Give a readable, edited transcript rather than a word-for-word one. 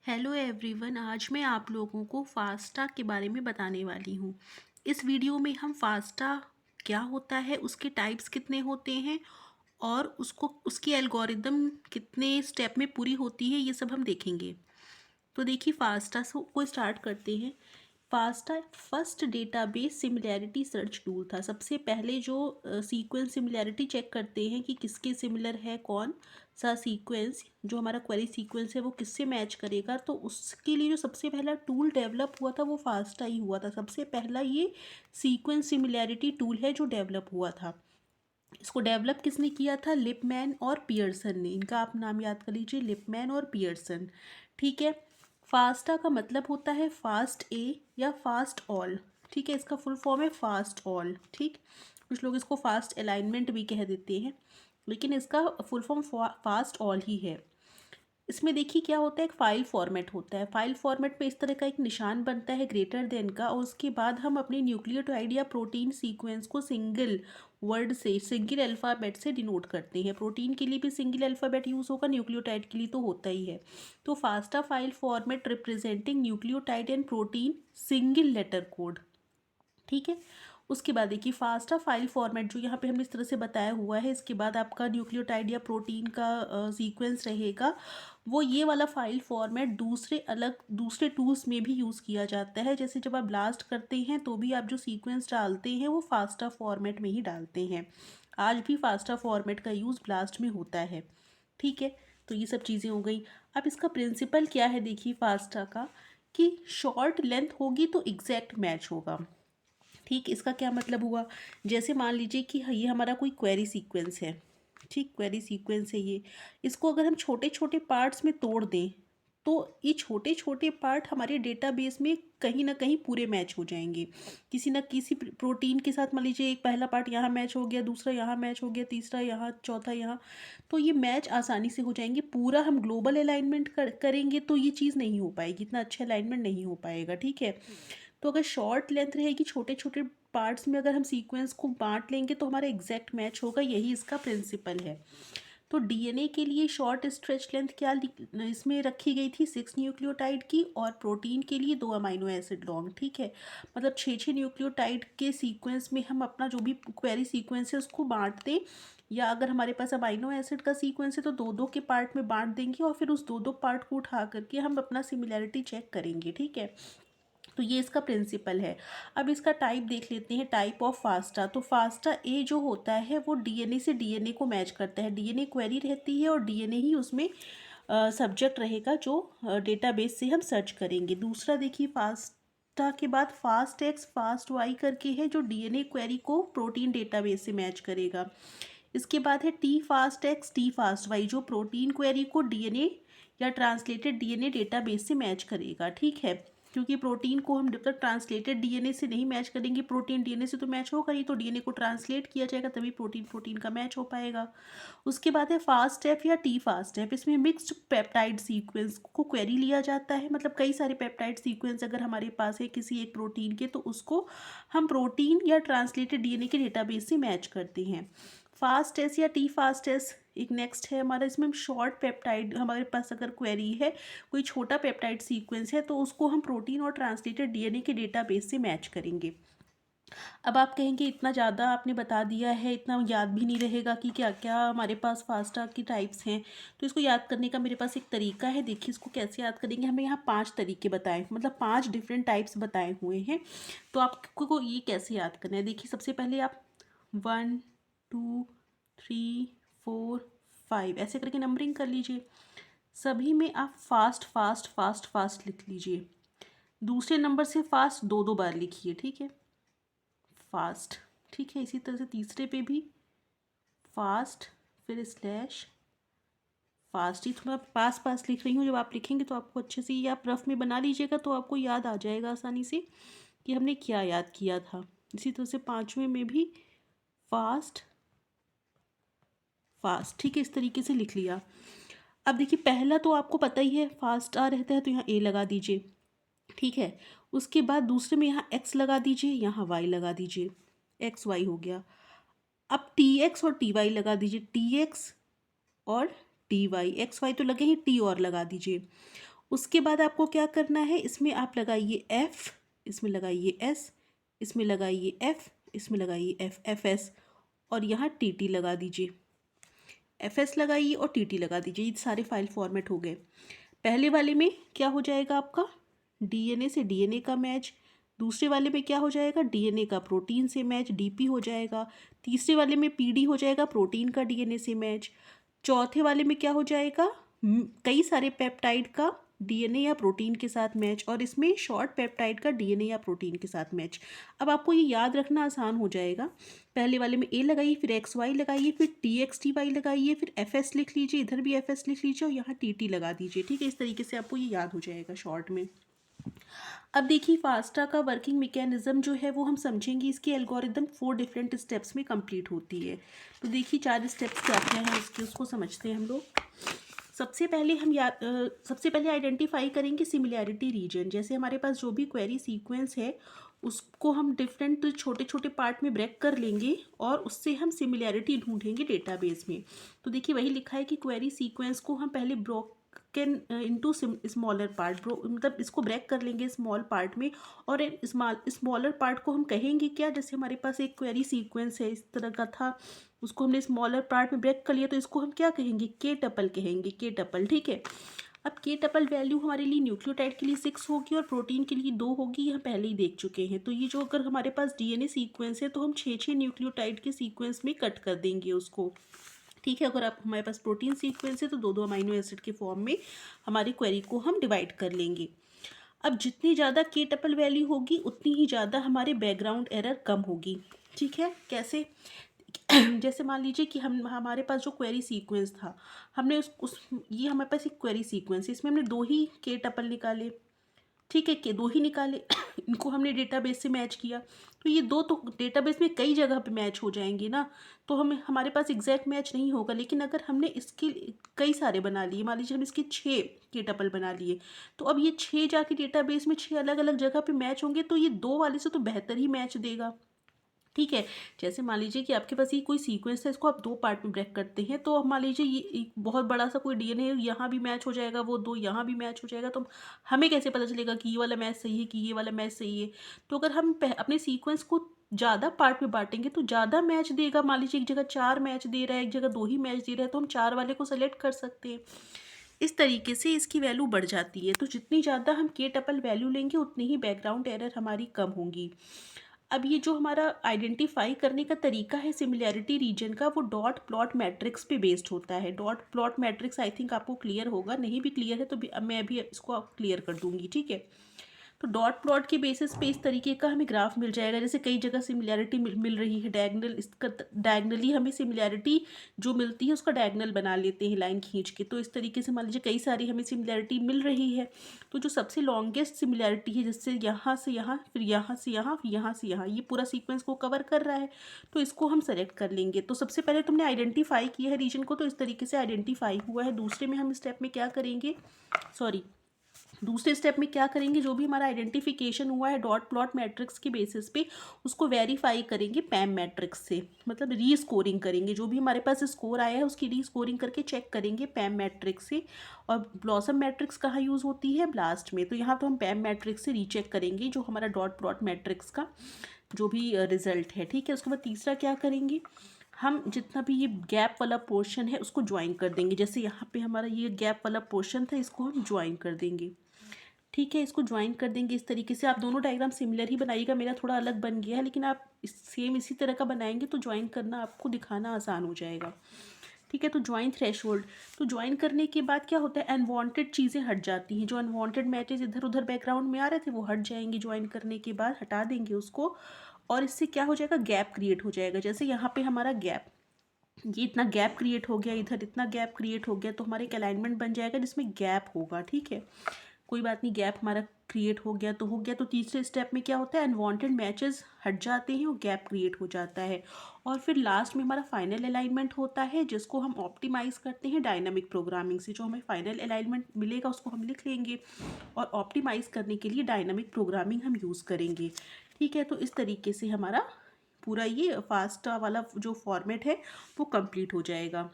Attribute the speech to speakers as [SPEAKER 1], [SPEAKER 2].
[SPEAKER 1] Hello everyone. आज मैं आप लोगों को फास्टा के बारे में बताने वाली हूँ। इस वीडियो में हम फास्टा क्या होता है, उसके टाइप्स कितने होते हैं और उसको उसकी एल्गोरिदम कितने स्टेप में पूरी होती है, ये सब हम देखेंगे। तो देखिए, फास्टा को स्टार्ट करते हैं। FASTA first database similarity search tool था। सबसे पहले जो सीक्वेंस सिमिलैरिटी चेक करते हैं कि किसके सिमिलर है, कौन सा सीक्वेंस जो हमारा क्वेरी सीक्वेंस है वो किससे मैच करेगा, तो उसके लिए जो सबसे पहला टूल डेवलप हुआ था वो फास्टा ही हुआ था। सबसे पहला ये सीक्वेंस सिमिलैरिटी टूल है जो डेवलप हुआ था। इसको डेवलप किसने किया था? लिपमैन और पियर्सन ने। इनका आप नाम याद कर लीजिए, लिपमैन और पियर्सन। ठीक है। फास्टा का मतलब होता है फास्ट ए या फास्ट ऑल। ठीक है, इसका फुल फॉर्म है फास्ट ऑल। ठीक, कुछ लोग इसको फास्ट अलाइनमेंट भी कह देते हैं, लेकिन इसका full form fast all he है। इसमें देखिए क्या होता है, एक फाइल फॉर्मेट होता है। फाइल फॉर्मेट में इस तरह का एक निशान बनता है ग्रेटर देन का, और उसके बाद हम अपने न्यूक्लियोटाइड या प्रोटीन सीक्वेंस को सिंगल वर्ड से, सिंगल अल्फ़ाबेट से डिनोट करते हैं। प्रोटीन के लिए भी सिंगल अल्फ़ाबेट यूज़ होगा, न्यूक्लियोटाइड के लिए तो होता ही है। तो FASTA file format representing nucleotide and protein single letter code. ठीक है। उसके बाद देखिए, फास्टा फाइल फॉर्मेट जो यहाँ पे हमने इस तरह से बताया हुआ है, इसके बाद आपका न्यूक्लियोटाइड या प्रोटीन का सीक्वेंस रहेगा। वो ये वाला फाइल फॉर्मेट दूसरे टूल्स में भी यूज़ किया जाता है। जैसे जब आप ब्लास्ट करते हैं तो भी आप जो सीक्वेंस डालते हैं वो फास्टा फॉर्मेट में ही डालते हैं। आज भी फास्टा फॉर्मेट का यूज़ ब्लास्ट में होता है। ठीक है, तो ये सब चीज़ें हो गई। अब इसका प्रिंसिपल क्या है देखिए फास्टा का, कि शॉर्ट लेंथ होगी तो एग्जैक्ट मैच होगा। ठीक, इसका क्या मतलब हुआ? जैसे मान लीजिए कि ये हमारा कोई क्वेरी सीक्वेंस है। ठीक, क्वेरी सीक्वेंस है ये। इसको अगर हम छोटे छोटे पार्ट्स में तोड़ दें तो ये छोटे छोटे पार्ट हमारे डेटाबेस में कहीं ना कहीं पूरे मैच हो जाएंगे। किसी ना किसी प्रोटीन के साथ मान लीजिए एक पहला पार्ट यहाँ मैच हो गया, दूसरा यहाँ मैच हो गया, तीसरा यहाँ, चौथा यहाँ। तो ये मैच आसानी से हो जाएंगे। पूरा हम ग्लोबल अलाइनमेंट करेंगे तो ये चीज़ नहीं हो पाएगी, इतना अच्छा अलाइनमेंट नहीं हो पाएगा। ठीक है। तो अगर शॉर्ट लेंथ रहेगी, छोटे छोटे पार्ट्स में अगर हम सीक्वेंस को बांट लेंगे तो हमारा एग्जैक्ट मैच होगा। यही इसका प्रिंसिपल है। तो डीएनए के लिए शॉर्ट स्ट्रेच लेंथ क्या इसमें रखी गई थी? 6 न्यूक्लियोटाइड की, और प्रोटीन के लिए 2 अमीनो एसिड लॉन्ग। ठीक है, मतलब 6 6 न्यूक्लियोटाइड के सीक्वेंस में हम अपना जो भी क्वेरी सीक्वेंस है उसको बांट दें, या अगर हमारे पास अमीनो एसिड का सीक्वेंस है तो दो दो के पार्ट में बांट देंगे, और फिर उस दो दो पार्ट को उठा करके हम अपना सिमिलैरिटी चेक करेंगे। ठीक है, तो ये इसका प्रिंसिपल है। अब इसका टाइप देख लेते हैं, टाइप ऑफ फास्टा। तो फास्टा ए जो होता है वो डीएनए से डीएनए को मैच करता है। डीएनए क्वेरी रहती है और डीएनए ही उसमें सब्जेक्ट रहेगा जो डेटाबेस से हम सर्च करेंगे। दूसरा देखिए, फास्टा के बाद फास्ट एक्स फास्ट वाई करके है, जो डीएनए क्वेरी को प्रोटीन डेटाबेस से मैच करेगा। इसके बाद है T fast X T fast Y, जो प्रोटीन क्वेरी को डीएनए या ट्रांसलेटेड डीएनए डेटाबेस से मैच करेगा। ठीक है, क्योंकि प्रोटीन को हम जब तक ट्रांसलेटेड डीएनए से नहीं मैच करेंगे, प्रोटीन डीएनए से तो मैच होगा ही, तो डीएनए को ट्रांसलेट किया जाएगा तभी प्रोटीन प्रोटीन का मैच हो पाएगा। उसके बाद है फास्ट एफ या टी फास्ट एफ। इसमें मिक्स्ड पेप्टाइड सीक्वेंस को क्वेरी लिया जाता है, मतलब कई सारे पेप्टाइड सीक्वेंस अगर हमारे पास है किसी एक प्रोटीन के, तो उसको हम प्रोटीन या ट्रांसलेटेड डीएनए के डेटाबेस से मैच करते हैं। फास्ट एस या टी फास्ट एस एक नेक्स्ट है हमारा। इसमें हम शॉर्ट पेप्टाइड, हमारे पास अगर क्वेरी है कोई छोटा पेप्टाइड सीक्वेंस है तो उसको हम प्रोटीन और ट्रांसलेटेड डीएनए के डेटाबेस से मैच करेंगे। अब आप कहेंगे इतना ज़्यादा आपने बता दिया है, इतना याद भी नहीं रहेगा कि क्या क्या हमारे पास फास्टा की टाइप्स हैं। तो इसको याद करने का मेरे पास एक तरीका है। देखिए इसको कैसे याद करेंगे। हमें यहाँ 5 तरीके बताए, मतलब 5 डिफरेंट टाइप्स बताए हुए हैं। तो आपको ये कैसे याद करना है, देखिए सबसे पहले आप 1 2 3 4 5 ऐसे करके नंबरिंग कर लीजिए। सभी में आप फास्ट फास्ट फास्ट फास्ट लिख लीजिए। दूसरे नंबर से फास्ट दो दो बार लिखिए। ठीक है, फास्ट। ठीक है, इसी तरह से तीसरे पे भी फास्ट, फिर स्लैश फास्ट। ही थोड़ा पास पास लिख रही हूँ, जब आप लिखेंगे तो आपको अच्छे से ये आप रफ में बना लीजिएगा तो आपको याद आ जाएगा आसानी से कि हमने क्या याद किया था। इसी तरह से पाँचवें में भी फास्ट फास्ट। ठीक है, इस तरीके से लिख लिया। अब देखिए पहला तो आपको पता ही है, फास्ट आ रहता है तो यहाँ ए लगा दीजिए। ठीक है, उसके बाद दूसरे में यहाँ एक्स लगा दीजिए, यहाँ वाई लगा दीजिए, एक्स वाई हो गया। अब टी एक्स और टी वाई लगा दीजिए, टी एक्स और टी वाई, एक्स वाई तो लगे ही, टी और लगा दीजिए। उसके बाद आपको क्या करना है, इसमें आप लगाइए F, इसमें लगाइए S, इसमें लगाइए F, इसमें लगाइए F, FS, और यहाँ TT लगा दीजिए। FS लगाइए और TT लगा दीजिए। ये सारे फाइल फॉर्मेट हो गए। पहले वाले में क्या हो जाएगा आपका, DNA से DNA का मैच। दूसरे वाले में क्या हो जाएगा, DNA का प्रोटीन से मैच, DP हो जाएगा। तीसरे वाले में PD हो जाएगा, प्रोटीन का DNA से मैच। चौथे वाले में क्या हो जाएगा, कई सारे पेप्टाइड का DNA या प्रोटीन के साथ मैच, और इसमें शॉर्ट पेप्टाइड का DNA या प्रोटीन के साथ मैच। अब आपको ये याद रखना आसान हो जाएगा। पहले वाले में A लगाइए, फिर XY लगाइए, फिर TXTY लगाइए, फिर FS लिख लीजिए, इधर भी FS लिख लीजिए और यहाँ TT लगा दीजिए। ठीक है, इस तरीके से आपको ये याद हो जाएगा शॉर्ट में। अब देखिए फास्टा का वर्किंग मैकेनिज्म जो है वो हम समझेंगे। इसकी एल्गोरिदम 4 डिफरेंट स्टेप्स में कंप्लीट होती है। तो देखिए 4 स्टेप्स क्या क्या हैं उसके, उसको समझते हैं हम लोग। सबसे पहले आइडेंटिफाई करेंगे सिमिलैरिटी रीजन। जैसे हमारे पास जो भी क्वेरी सीक्वेंस है उसको हम डिफरेंट छोटे छोटे पार्ट में ब्रेक कर लेंगे और उससे हम सिमिलैरिटी ढूंढेंगे डेटाबेस में। तो देखिए वही लिखा है कि क्वेरी सीक्वेंस को हम पहले ब्रोकन इनटू स्मॉलर पार्ट, मतलब इसको ब्रेक कर लेंगे स्मॉल पार्ट में, और स्मॉलर पार्ट को हम कहेंगे क्या, जैसे हमारे पास एक क्वेरी सीक्वेंस है इस तरह का था, उसको हमने स्मॉलर पार्ट में ब्रेक कर लिया, तो इसको हम क्या कहेंगे, के टपल कहेंगे, के टपल। ठीक है, अब के टपल वैल्यू हमारे लिए न्यूक्लियोटाइड के लिए 6 होगी और प्रोटीन के लिए 2 होगी, ये हम पहले ही देख चुके हैं। तो ये जो अगर हमारे पास DNA सीक्वेंस है तो हम 6 न्यूक्लियोटाइड के सीक्वेंस में कट कर देंगे उसको। ठीक है, अगर आप हमारे पास प्रोटीन सीक्वेंस है तो 2 अमाइनो एसिड के फॉर्म में हमारी क्वेरी को हम डिवाइड कर लेंगे। अब जितनी ज़्यादा के टपल वैल्यू होगी उतनी ही ज़्यादा हमारे बैकग्राउंड एरर कम होगी। ठीक है, कैसे, जैसे मान लीजिए कि हमारे पास जो क्वेरी सीक्वेंस था, हमने ये हमारे पास एक क्वेरी सीक्वेंस है, इसमें हमने 2 ही के टपल निकाले। ठीक है, के 2 ही निकाले इनको हमने डेटाबेस से मैच किया, तो ये 2 तो डेटाबेस में कई जगह पे मैच हो जाएंगे ना, तो हमारे पास एग्जैक्ट मैच नहीं होगा। लेकिन अगर हमने इसके कई सारे बना लिए, मान लीजिए हम इसके 6 के टपल बना लिए, तो अब ये 6 जाके डेटाबेस में 6 अलग अलग जगह पे मैच होंगे, तो ये 2 वाले से तो बेहतर ही मैच देगा। ठीक है, जैसे मान लीजिए कि आपके पास ये कोई सीक्वेंस है, इसको आप 2 पार्ट में ब्रेक करते हैं, तो मान लीजिए ये एक बहुत बड़ा सा कोई DNA है, यहाँ भी मैच हो जाएगा, वो 2 यहाँ भी मैच हो जाएगा, तो हमें कैसे पता चलेगा कि ये वाला मैच सही है कि ये वाला मैच सही है। तो अगर हम अपने सीक्वेंस को ज़्यादा पार्ट में बांटेंगे तो ज़्यादा मैच देगा। मान लीजिए एक जगह 4 मैच दे रहा है, एक जगह 2 ही मैच दे रहा है, तो हम 4 वाले को सेलेक्ट कर सकते हैं। इस तरीके से इसकी वैल्यू बढ़ जाती है। तो जितनी ज़्यादा हम के टपल वैल्यू लेंगे उतनी ही बैकग्राउंड एरर हमारी कम होंगी। अब ये जो हमारा आइडेंटिफाई करने का तरीका है सिमिलैरिटी रीजन का, वो डॉट प्लॉट मैट्रिक्स पे बेस्ड होता है। Dot plot matrix I think आपको क्लियर होगा, नहीं भी क्लियर है तो मैं भी इसको क्लियर कर दूंगी। ठीक है, तो डॉट प्लॉट के बेसिस पे इस तरीके का हमें ग्राफ मिल जाएगा। जैसे कई जगह सिमिलैरिटी मिल रही है डायगनल, इसका डायगनली हमें सिमिलैरिटी जो मिलती है उसका डायगनल बना लेते हैं लाइन खींच के। तो इस तरीके से मान लीजिए कई सारी हमें सिमिलैरिटी मिल रही है, तो जो सबसे लॉन्गेस्ट सिमिलैरिटी है, जिससे यहाँ से यहाँ, फिर यहाँ से यहाँ, फिर यहाँ से यहाँ, ये पूरा सीक्वेंस को कवर कर रहा है, तो इसको हम सेलेक्ट कर लेंगे। तो सबसे पहले तुमने आइडेंटिफाई किया है रीजन को, तो इस तरीके से आइडेंटिफाई हुआ है। दूसरे में हम स्टेप में क्या करेंगे, दूसरे स्टेप में क्या करेंगे, जो भी हमारा आइडेंटिफिकेशन हुआ है डॉट प्लॉट मैट्रिक्स के बेसिस पे, उसको वेरीफाई करेंगे पैम मैट्रिक्स से, मतलब रीस्कोरिंग करेंगे। जो भी हमारे पास स्कोर आया है उसकी रीस्कोरिंग करके चेक करेंगे पैम मैट्रिक्स से। और ब्लॉसम मैट्रिक्स कहाँ यूज़ होती है, ब्लास्ट में। तो यहाँ तो हम पैम मैट्रिक्स से रीचेक करेंगे जो हमारा डॉट प्लॉट मैट्रिक्स का जो भी रिजल्ट है। ठीक है, उसके बाद तीसरा क्या करेंगे, हम जितना भी ये गैप वाला पोर्शन है उसको ज्वाइन कर देंगे। जैसे यहाँ पे हमारा ये गैप वाला पोर्शन था, इसको हम ज्वाइन कर देंगे। ठीक है, इसको ज्वाइन कर देंगे इस तरीके से। आप दोनों डायग्राम सिमिलर ही बनाइएगा, मेरा थोड़ा अलग बन गया है, लेकिन आप सेम इसी तरह का बनाएंगे तो ज्वाइन करना आपको दिखाना आसान हो जाएगा। ठीक है, तो ज्वाइन थ्रेशोल्ड, तो ज्वाइन करने के बाद क्या होता है, अनवांटेड चीज़ें हट जाती हैं। जो अनवांटेड मैचेस इधर उधर बैकग्राउंड में आ रहे थे वो हट जाएंगे, ज्वाइन करने के बाद हटा देंगे उसको। और इससे क्या हो जाएगा, गैप क्रिएट हो जाएगा। जैसे यहाँ पे हमारा गैप, ये इतना गैप क्रिएट हो गया, इधर इतना गैप क्रिएट हो गया, तो हमारे एक अलाइनमेंट बन जाएगा जिसमें गैप होगा। ठीक है, कोई बात नहीं, गैप हमारा क्रिएट हो गया तो हो गया। तो तीसरे स्टेप में क्या होता है, अनवांटेड मैचेस हट जाते हैं और गैप क्रिएट हो जाता है। और फिर लास्ट में हमारा फाइनल अलाइनमेंट होता है, जिसको हम ऑप्टिमाइज़ करते हैं डायनामिक प्रोग्रामिंग से। जो हमें फाइनल अलाइनमेंट मिलेगा उसको हम लिख लेंगे और ऑप्टिमाइज़ करने के लिए डायनामिक प्रोग्रामिंग हम यूज़ करेंगे। ठीक है, तो इस तरीके से हमारा पूरा ये फास्टा वाला जो फॉर्मेट है वो कंप्लीट हो जाएगा।